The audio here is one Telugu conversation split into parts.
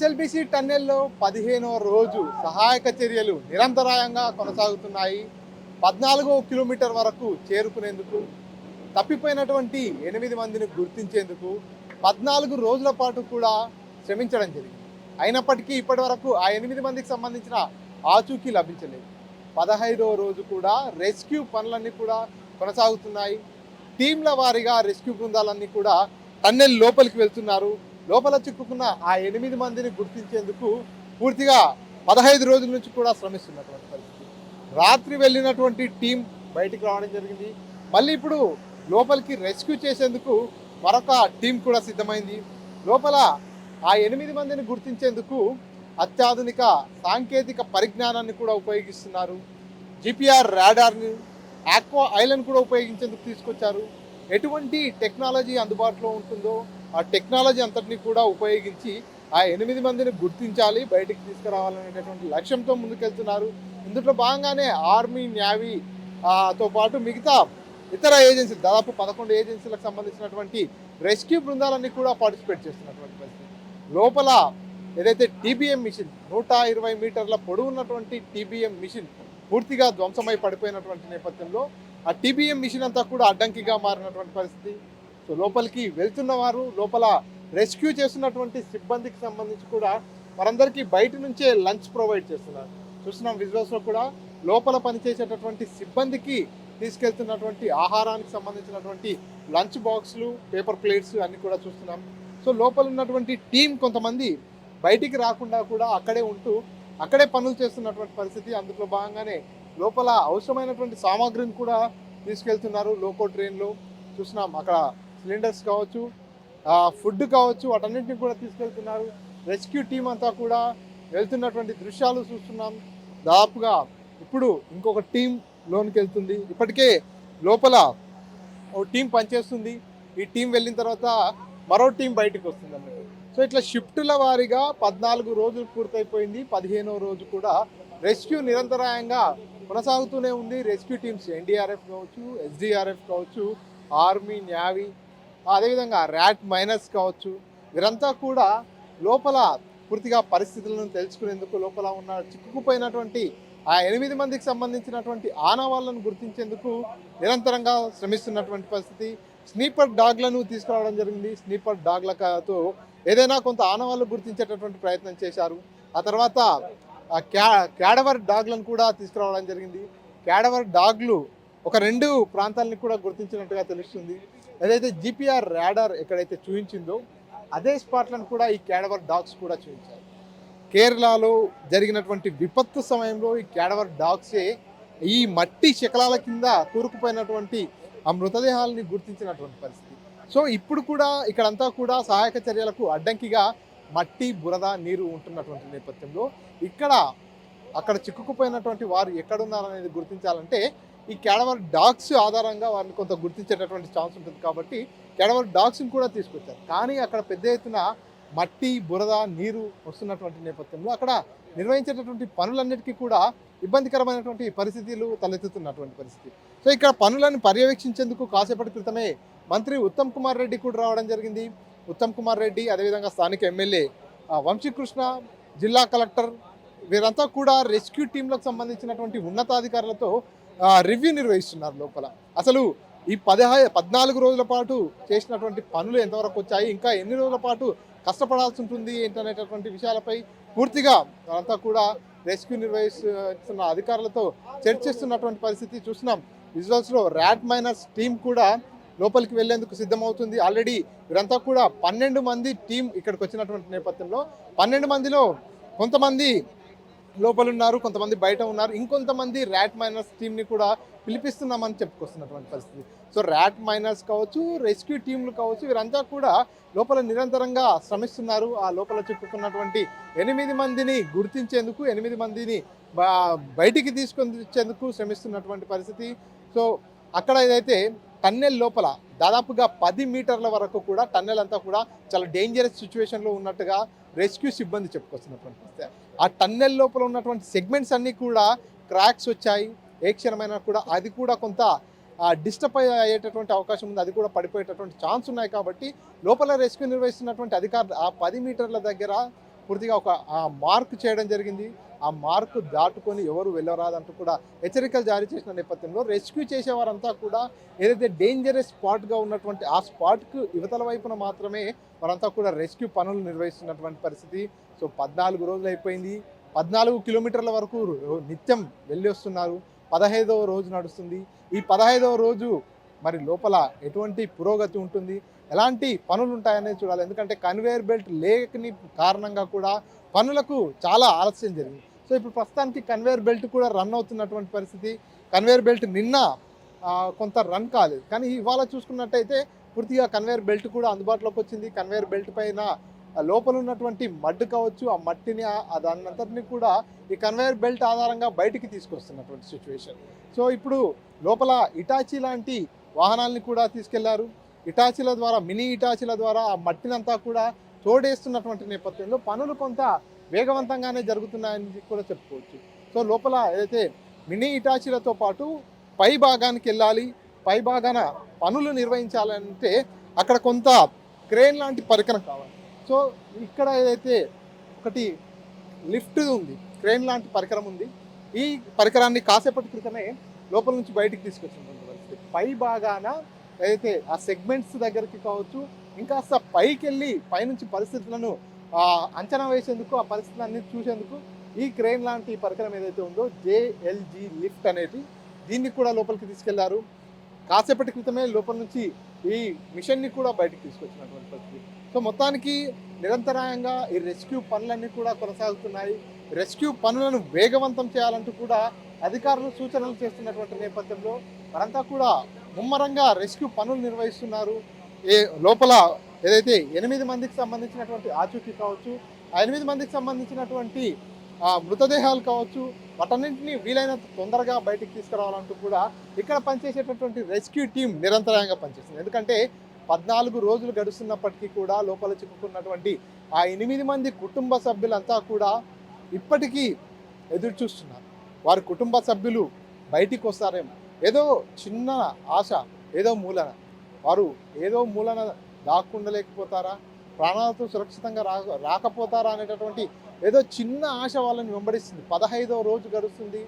ఎస్ఎల్బిసి టన్నెల్లో 15వ రోజు సహాయక చర్యలు నిరంతరాయంగా కొనసాగుతున్నాయి. 14వ కిలోమీటర్ వరకు చేరుకునేందుకు తప్పిపోయినటువంటి 8 మందిని గుర్తించేందుకు 14 రోజుల పాటు కూడా శ్రమించడం జరిగింది. అయినప్పటికీ ఇప్పటి వరకు ఆ 8 మందికి సంబంధించిన ఆచూకీ లభించలేదు. 15వ రోజు కూడా రెస్క్యూ పనులన్నీ కూడా కొనసాగుతున్నాయి. టీంల వారీగా రెస్క్యూ బృందాలన్నీ కూడా టన్నెల్ లోపలికి వెళ్తున్నారు. లోపల చిక్కుకున్న ఆ 8 మందిని గుర్తించేందుకు పూర్తిగా 15 రోజుల నుంచి కూడా శ్రమిస్తున్నటువంటి పరిస్థితి. రాత్రి వెళ్ళినటువంటి టీం బయటికి రావడం జరిగింది. మళ్ళీ ఇప్పుడు లోపలికి రెస్క్యూ చేసేందుకు మరొక టీం కూడా సిద్ధమైంది. లోపల ఆ 8 మందిని గుర్తించేందుకు అత్యాధునిక సాంకేతిక పరిజ్ఞానాన్ని కూడా ఉపయోగిస్తున్నారు. జిపిఆర్ రాడార్ని, ఆక్వా ఐలాండ్ కూడా ఉపయోగించేందుకు తీసుకొచ్చారు. ఎటువంటి టెక్నాలజీ అందుబాటులో ఉంటుందో ఆ టెక్నాలజీ అంతటిని కూడా ఉపయోగించి ఆ 8 మందిని గుర్తించాలి, బయటికి తీసుకురావాలనేటటువంటి లక్ష్యంతో ముందుకెళ్తున్నారు. ఇందులో భాగంగానే ఆర్మీ, నేవీ తో పాటు మిగతా ఇతర ఏజెన్సీలు దాదాపు 11 ఏజెన్సీలకు సంబంధించినటువంటి రెస్క్యూ బృందాలన్నీ కూడా పార్టిసిపేట్ చేస్తున్నటువంటి పరిస్థితి. లోపల ఏదైతే టీబీఎం మిషన్ 120 మీటర్ల పొడవు ఉన్నటువంటి టీబీఎం మిషన్ పూర్తిగా ధ్వంసమై పడిపోయినటువంటి నేపథ్యంలో ఆ టీబీఎం మిషన్ అంతా కూడా అడ్డంకిగా మారినటువంటి పరిస్థితి. సో లోపలికి వెళ్తున్న వారు, లోపల రెస్క్యూ చేస్తున్నటువంటి సిబ్బందికి సంబంధించి కూడా వారందరికీ బయట నుంచే లంచ్ ప్రొవైడ్ చేస్తున్నారు. చూస్తున్నాం విజువల్స్లో కూడా లోపల పనిచేసేటటువంటి సిబ్బందికి తీసుకెళ్తున్నటువంటి ఆహారానికి సంబంధించినటువంటి లంచ్ బాక్సులు, పేపర్ ప్లేట్స్ అన్ని కూడా చూస్తున్నాం. సో లోపల ఉన్నటువంటి టీం కొంతమంది బయటికి రాకుండా కూడా అక్కడే ఉంటూ అక్కడే పనులు చేస్తున్నటువంటి పరిస్థితి. అందులో భాగంగానే లోపల అవసరమైనటువంటి సామాగ్రిని కూడా తీసుకెళ్తున్నారు. లోకో ట్రైన్లో చూస్తున్నాం అక్కడ సిలిండర్స్ కావచ్చు, ఫుడ్ కావచ్చు, వాటన్నింటినీ కూడా తీసుకెళ్తున్నారు. రెస్క్యూ టీం అంతా కూడా వెళ్తున్నటువంటి దృశ్యాలు చూస్తున్నాం. దాదాపుగా ఇప్పుడు ఇంకొక టీం లోనికి వెళ్తుంది. ఇప్పటికే లోపల ఓ టీం పనిచేస్తుంది. ఈ టీం వెళ్ళిన తర్వాత మరో టీం బయటకు వస్తుంది అన్నట్టు. సో ఇట్లా షిఫ్టుల వారీగా 14 రోజులు పూర్తయిపోయింది. 15వ రోజు కూడా రెస్క్యూ నిరంతరాయంగా కొనసాగుతూనే ఉంది. రెస్క్యూ టీమ్స్ ఎన్డీఆర్ఎఫ్ కావచ్చు, ఎస్డీఆర్ఎఫ్ కావచ్చు, ఆర్మీ, నేవీ, అదేవిధంగా ర్యాట్ మైనర్స్ కావచ్చు, వీరంతా కూడా లోపల పూర్తిగా పరిస్థితులను తెలుసుకునేందుకు, లోపల ఉన్న చిక్కుకుపోయినటువంటి ఆ 8 మందికి సంబంధించినటువంటి ఆనవాళ్లను గుర్తించేందుకు నిరంతరంగా శ్రమిస్తున్నటువంటి పరిస్థితి. స్నీపర్ డాగ్లను తీసుకురావడం జరిగింది. స్నీపర్ డాగ్లతో ఏదైనా కొంత ఆనవాళ్ళు గుర్తించేటటువంటి ప్రయత్నం చేశారు. ఆ తర్వాత క్యాడవర్ డాగ్లను కూడా తీసుకురావడం జరిగింది. క్యాడవర్ డాగ్లు ఒక 2 ప్రాంతాలని కూడా గుర్తించినట్టుగా తెలుస్తుంది. ఏదైతే జిపిఆర్ రాడార్ ఎక్కడైతే చూపించిందో అదే స్పాట్లను కూడా ఈ క్యాడవర్ డాగ్స్ కూడా చూపించారు. కేరళలో జరిగినటువంటి విపత్తు సమయంలో ఈ క్యాడవర్ డాగ్సే ఈ మట్టి శకలాల కింద కూరుకుపోయినటువంటి ఆ మృతదేహాలని గుర్తించినటువంటి పరిస్థితి. సో ఇప్పుడు కూడా ఇక్కడంతా కూడా సహాయక చర్యలకు అడ్డంకిగా మట్టి, బురద, నీరు ఉంటున్నటువంటి నేపథ్యంలో అక్కడ చిక్కుకుపోయినటువంటి వారు ఎక్కడున్నారనేది గుర్తించాలంటే ఈ క్యాడవర్ డాగ్స్ ఆధారంగా వారిని కొంత గుర్తించేటటువంటి ఛాన్స్ ఉంటుంది. కాబట్టి క్యాడవర్ డాగ్స్ని కూడా తీసుకొచ్చారు. కానీ అక్కడ పెద్ద ఎత్తున మట్టి, బురద, నీరు వస్తున్నటువంటి నేపథ్యంలో అక్కడ నిర్వహించేటటువంటి పనులన్నిటికీ కూడా ఇబ్బందికరమైనటువంటి పరిస్థితులు తలెత్తుతున్నటువంటి పరిస్థితి. సో ఇక్కడ పనులను పర్యవేక్షించేందుకు కాసేపటి క్రితమే మంత్రి ఉత్తమ్ కుమార్ రెడ్డి కూడా రావడం జరిగింది. ఉత్తమ్ కుమార్ రెడ్డి, అదేవిధంగా స్థానిక ఎమ్మెల్యే వంశీకృష్ణ, జిల్లా కలెక్టర్, వీరంతా కూడా రెస్క్యూ టీంలకు సంబంధించినటువంటి ఉన్నతాధికారులతో రివ్యూ నిర్వహిస్తున్నారు. లోపల అసలు ఈ 14 రోజుల పాటు చేసినటువంటి పనులు ఎంతవరకు వచ్చాయి, ఇంకా ఎన్ని రోజుల పాటు కష్టపడాల్సి ఉంటుంది ఏంటనేటటువంటి విషయాలపై పూర్తిగా అంతా కూడా రెస్క్యూ నిర్వహిస్తున్న అధికారులతో చర్చిస్తున్నటువంటి పరిస్థితి చూస్తున్నాం. విజువల్స్లో ర్యాట్ మైనర్స్ టీం కూడా లోపలికి వెళ్లేందుకు సిద్ధమవుతుంది. ఆల్రెడీ వీరంతా కూడా 12 మంది టీం ఇక్కడికి వచ్చినటువంటి నేపథ్యంలో 12 మందిలో కొంతమంది లోపల ఉన్నారు, కొంతమంది బయట ఉన్నారు. ఇంకొంతమంది ర్యాట్ మైనర్స్ టీంని కూడా పిలిపిస్తున్నామని చెప్పుకొస్తున్నటువంటి పరిస్థితి. సో ర్యాట్ మైనర్స్ కావచ్చు, రెస్క్యూ టీంలు కావచ్చు, వీరంతా కూడా లోపల నిరంతరంగా శ్రమిస్తున్నారు. ఆ లోపల చిక్కుకున్నటువంటి 8 మందిని గుర్తించేందుకు, 8 మందిని బయటికి తీసుకొని వచ్చేందుకు శ్రమిస్తున్నటువంటి పరిస్థితి. సో అక్కడ ఏదైతే టన్నెల్ లోపల దాదాపుగా 10 మీటర్ల వరకు కూడా టన్నెల్ అంతా కూడా చాలా డేంజరస్ సిచ్యువేషన్లో ఉన్నట్టుగా రెస్క్యూ సిబ్బంది చెప్పుకొస్తున్నటువంటి పరిస్థితి. ఆ టన్నెల్ లోపల ఉన్నటువంటి సెగ్మెంట్స్ అన్నీ కూడా క్రాక్స్ వచ్చాయి. ఏ క్షణమైనా కూడా అది కూడా కొంత డిస్టర్బ్ అయ్యేటటువంటి అవకాశం ఉంది, అది కూడా పడిపోయేటటువంటి ఛాన్స్ ఉన్నాయి. కాబట్టి లోపల రెస్క్యూ నిర్వహిస్తున్నటువంటి అధికారులు ఆ 10 మీటర్ల దగ్గర పూర్తిగా ఒక మార్క్ చేయడం జరిగింది. ఆ మార్క్ దాటుకొని ఎవరు వెళ్ళరాదంటూ కూడా హెచ్చరికలు జారీ చేసిన నేపథ్యంలో రెస్క్యూ చేసేవారంతా కూడా ఏదైతే డేంజరస్ స్పాట్గా ఉన్నటువంటి ఆ స్పాట్కు యువతల వైపున మాత్రమే వారంతా కూడా రెస్క్యూ పనులు నిర్వహిస్తున్నటువంటి పరిస్థితి. సో 14 రోజులు అయిపోయింది. 14 కిలోమీటర్ల వరకు నిత్యం వెళ్ళి వస్తున్నారు. 15వ రోజు నడుస్తుంది. ఈ 15వ రోజు మరి లోపల ఎటువంటి పురోగతి ఉంటుంది, ఎలాంటి పనులు ఉంటాయనేది చూడాలి. ఎందుకంటే కన్వేయర్ బెల్ట్ లేకని కారణంగా కూడా పనులకు చాలా ఆలస్యం జరిగింది. సో ఇప్పుడు ప్రస్తుతానికి కన్వేయర్ బెల్ట్ కూడా రన్ అవుతున్నటువంటి పరిస్థితి. కన్వేయర్ బెల్ట్ నిన్న కొంత రన్ కాలేదు, కానీ ఇవాళ చూసుకున్నట్టయితే పూర్తిగా కన్వేయర్ బెల్ట్ కూడా అందుబాటులోకి వచ్చింది. కన్వేయర్ బెల్ట్ పైన లోపల ఉన్నటువంటి మడ్డు కావచ్చు, ఆ మట్టిని దానంతటిని కూడా ఈ కన్వేయర్ బెల్ట్ ఆధారంగా బయటికి తీసుకొస్తున్నటువంటి సిచ్యువేషన్. సో ఇప్పుడు లోపల ఇటాచీ లాంటి వాహనాలని కూడా తీసుకెళ్లారు. ఇటాచీల ద్వారా, మినీ ఇటాచీల ద్వారా ఆ మట్టినంతా కూడా తోడేస్తున్నటువంటి నేపథ్యంలో పనులు కొంత వేగవంతంగానే జరుగుతున్నాయని కూడా చెప్పుకోవచ్చు. సో లోపల ఏదైతే మినీ ఇటాచీలతో పాటు పై భాగానికి వెళ్ళాలి, పై భాగాన పనులు నిర్వహించాలంటే అక్కడ కొంత క్రేన్ లాంటి పరికరం కావాలి. సో ఇక్కడ ఏదైతే ఒకటి లిఫ్ట్ ఉంది, క్రేన్ లాంటి పరికరం ఉంది. ఈ పరికరాన్ని కాసేపటి క్రితమే లోపల నుంచి బయటికి తీసుకొచ్చినటువంటి పరిస్థితి. పై భాగాన ఏదైతే ఆ సెగ్మెంట్స్ దగ్గరికి కావచ్చు, ఇంకాస్త పైకి వెళ్ళి పైనుంచి పరిస్థితులను అంచనా వేసేందుకు, ఆ పరిస్థితులన్నీ చూసేందుకు ఈ క్రేన్ లాంటి పరికరం ఏదైతే ఉందో JLG లిఫ్ట్ అనేది, దీన్ని కూడా లోపలికి తీసుకెళ్లారు. కాసేపటి క్రితమే లోపల నుంచి ఈ మిషన్ని కూడా బయటికి తీసుకొచ్చినటువంటి పరిస్థితి. సో మొత్తానికి నిరంతరాయంగా ఈ రెస్క్యూ పనులన్నీ కూడా కొనసాగుతున్నాయి. రెస్క్యూ పనులను వేగవంతం చేయాలంటూ కూడా అధికారులు సూచనలు చేస్తున్నటువంటి నేపథ్యంలో వారంతా కూడా ముమ్మరంగా రెస్క్యూ పనులు నిర్వహిస్తున్నారు. లోపల ఏదైతే 8 మందికి సంబంధించినటువంటి ఆచూకీ కావచ్చు, ఆ 8 మందికి సంబంధించినటువంటి మృతదేహాలు కావచ్చు, వాటన్నింటినీ వీలైనంత తొందరగా బయటికి తీసుకురావాలంటూ కూడా ఇక్కడ పనిచేసేటటువంటి రెస్క్యూ టీం నిరంతరాయంగా పనిచేస్తుంది. ఎందుకంటే 14 రోజులు గడుస్తున్నప్పటికీ కూడా లోపల చిక్కుకున్నటువంటి ఆ 8 మంది కుటుంబ సభ్యులంతా కూడా ఇప్పటికీ ఎదురు చూస్తున్నారు. వారి కుటుంబ సభ్యులు బయటికి వస్తారేమో, ఏదో చిన్న ఆశ, ఏదో మూలన దాక్కుండలేకపోతారా, ప్రాణాలతో సురక్షితంగా రాకపోతారా అనేటటువంటి ఏదో చిన్న ఆశ వాళ్ళని వెంబడిస్తుంది. 15వ రోజు గడుస్తుంది,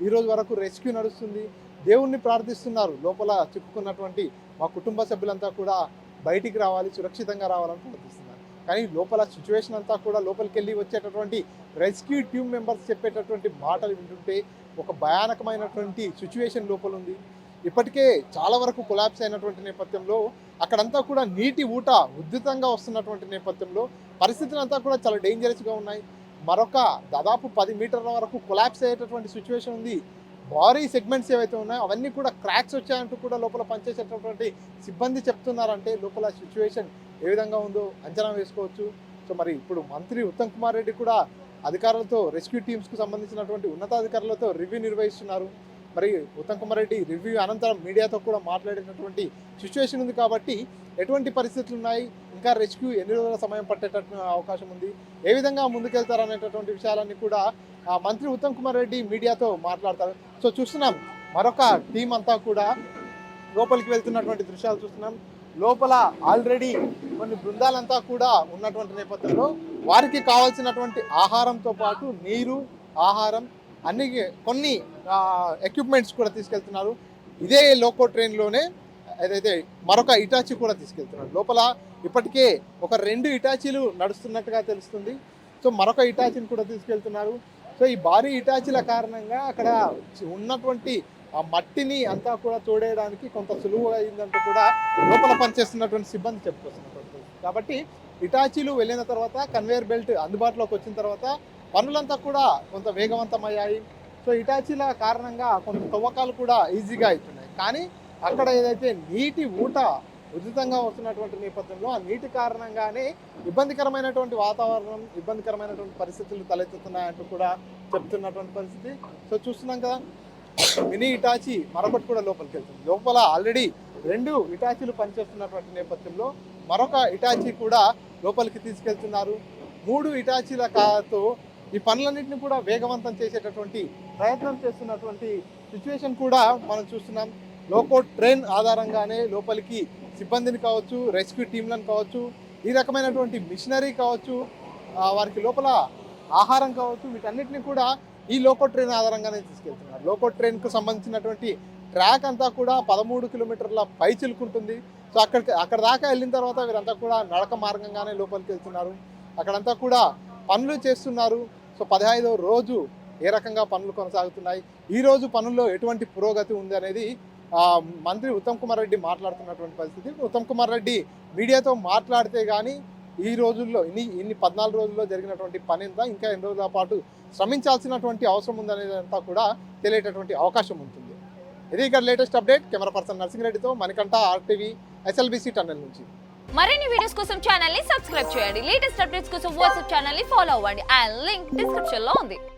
ఈ రోజు వరకు రెస్క్యూ నడుస్తుంది. దేవుణ్ణి ప్రార్థిస్తున్నారు, లోపల చిక్కుకున్నటువంటి మా కుటుంబ సభ్యులంతా కూడా బయటికి రావాలి, సురక్షితంగా రావాలని ప్రార్థిస్తున్నారు. కానీ లోపల సిచ్యువేషన్ అంతా కూడా లోపలికి వెళ్ళి వచ్చేటటువంటి రెస్క్యూ టీమ్ మెంబర్స్ చెప్పేటటువంటి మాటలు వింటుంటే ఒక భయానకమైనటువంటి సిచ్యువేషన్ లోపల ఉంది. ఇప్పటికే చాలా వరకు కొలాప్స్ అయినటువంటి నేపథ్యంలో అక్కడంతా కూడా నీటి ఊట ఉధృతంగా వస్తున్నటువంటి నేపథ్యంలో పరిస్థితులంతా కూడా చాలా డేంజరస్గా ఉన్నాయి. మరొక దాదాపు 10 మీటర్ల వరకు కొలాప్స్ అయ్యేటటువంటి సిచ్యువేషన్ ఉంది. భారీ సెగ్మెంట్స్ ఏవైతే ఉన్నాయో అవన్నీ కూడా క్రాక్స్ వచ్చాయంటూ కూడా లోపల పనిచేసేటటువంటి సిబ్బంది చెప్తున్నారంటే లోపల సిచ్యువేషన్ ఏ విధంగా ఉందో అంచనా వేసుకోవచ్చు. సో మరి ఇప్పుడు మంత్రి ఉత్తమ్ కుమార్ రెడ్డి కూడా అధికారులతో, రెస్క్యూ టీమ్స్కు సంబంధించినటువంటి ఉన్నతాధికారులతో రివ్యూ నిర్వహిస్తున్నారు. మరి ఉత్తమ్ కుమార్ రెడ్డి రివ్యూ అనంతరం మీడియాతో కూడా మాట్లాడినటువంటి సిచ్యువేషన్ ఉంది. కాబట్టి ఎటువంటి పరిస్థితులు ఉన్నాయి, ఇంకా రెస్క్యూ ఎన్ని రోజుల సమయం పట్టేటట్టు అవకాశం ఉంది, ఏ విధంగా ముందుకెళ్తారనేటటువంటి విషయాలన్నీ కూడా మంత్రి ఉత్తమ్ కుమార్ రెడ్డి మీడియాతో మాట్లాడతారు. సో చూస్తున్నాం మరొక టీం అంతా కూడా లోపలికి వెళ్తున్నటువంటి దృశ్యాలు చూస్తున్నాం. లోపల ఆల్రెడీ కొన్ని బృందాలంతా కూడా ఉన్నటువంటి నేపథ్యంలో వారికి కావాల్సినటువంటి ఆహారంతో పాటు నీరు, ఆహారం, కొన్ని ఎక్విప్మెంట్స్ కూడా తీసుకెళ్తున్నారు. ఇదే లోకో ట్రైన్లోనే ఏదైతే మరొక ఇటాచీ కూడా తీసుకెళ్తున్నారు. లోపల ఇప్పటికే ఒక 2 ఇటాచీలు నడుస్తున్నట్టుగా తెలుస్తుంది. సో మరొక ఇటాచీని కూడా తీసుకెళ్తున్నారు. సో ఈ భారీ ఇటాచీల కారణంగా అక్కడ ఉన్నటువంటి ఆ మట్టిని అంతా కూడా తోడేయడానికి కొంత సులువుగా అయిందంటూ కూడా లోపల పనిచేస్తున్నటువంటి సిబ్బంది చెప్పుకొస్తున్నటువంటి. కాబట్టి ఇటాచీలు వెళ్ళిన తర్వాత, కన్వేయర్ బెల్ట్ అందుబాటులోకి వచ్చిన తర్వాత పనులంతా కూడా కొంత వేగవంతమయ్యాయి. సో ఇటాచీల కారణంగా కొంత తవ్వకాలు కూడా ఈజీగా అవుతున్నాయి. కానీ అక్కడ ఏదైతే నీటి ఊట ఉచితంగా వస్తున్నటువంటి నేపథ్యంలో ఆ నీటి కారణంగానే ఇబ్బందికరమైనటువంటి వాతావరణం, ఇబ్బందికరమైనటువంటి పరిస్థితులు తలెత్తుతున్నాయంటూ కూడా చెప్తున్నటువంటి పరిస్థితి. సో చూస్తున్నాం కదా, మినీ ఇటాచీ మరొకటి కూడా లోపలికి వెళ్తుంది. లోపల ఆల్రెడీ 2 ఇటాచీలు పనిచేస్తున్నటువంటి నేపథ్యంలో మరొక ఇటాచీ కూడా లోపలికి తీసుకెళ్తున్నారు. 3 ఇటాచీలతో ఈ పనులన్నింటినీ కూడా వేగవంతం చేసేటటువంటి ప్రయత్నం చేస్తున్నటువంటి సిచ్యువేషన్ కూడా మనం చూస్తున్నాం. లోకో ట్రైన్ ఆధారంగానే లోపలికి సిబ్బందిని కావచ్చు, రెస్క్యూ టీంలను కావచ్చు, ఈ రకమైనటువంటి మిషనరీ కావచ్చు, వారికి లోపల ఆహారం కావచ్చు వీటన్నిటిని కూడా ఈ లోకో ట్రైన్ ఆధారంగానే తీసుకెళ్తున్నారు. లోకో ట్రైన్కు సంబంధించినటువంటి ట్రాక్ అంతా కూడా 13 కిలోమీటర్ల పై చిలుకుంటుంది. సో అక్కడ దాకా వెళ్ళిన తర్వాత వీరంతా కూడా నడక మార్గంగానే లోపలికి వెళ్తున్నారు. అక్కడంతా కూడా పనులు చేస్తున్నారు. సో 15వ రోజు ఏ రకంగా పనులు కొనసాగుతున్నాయి, ఈ రోజు పనుల్లో ఎటువంటి పురోగతి ఉంది అనేది మంత్రి ఉత్తమ్ కుమార్ రెడ్డి మాట్లాడుతున్నటువంటి పరిస్థితి. ఉత్తమ్ కుమార్ రెడ్డి మీడియాతో మాట్లాడితే కానీ ఈ రోజుల్లో ఇన్ని 14 రోజుల్లో జరిగినటువంటి పని ఎంత, ఇంకా ఎన్ని రోజుల పాటు శ్రమించాల్సినటువంటి అవసరం ఉందనేది అంతా కూడా తెలియటటువంటి అవకాశం ఉంటుంది. ఇది ఇక్కడ లేటెస్ట్ అప్డేట్. కెమెరా పర్సన్ నర్సింగ్-రెడ్డితో మణికంఠ, ఆర్టీవీ, SLBC టన్నెల్ నుంచి. మరిన్ని వీడియోస్ కోసం ఛానల్ ని సబ్స్క్రైబ్ చేయండి. లేటెస్ట్ అప్డేట్స్ కోసం వాట్సాప్ ఛానల్ ని ఫాలో అవ్వండి. ఆ లింక్ డిస్క్రిప్షన్ లో ఉంది.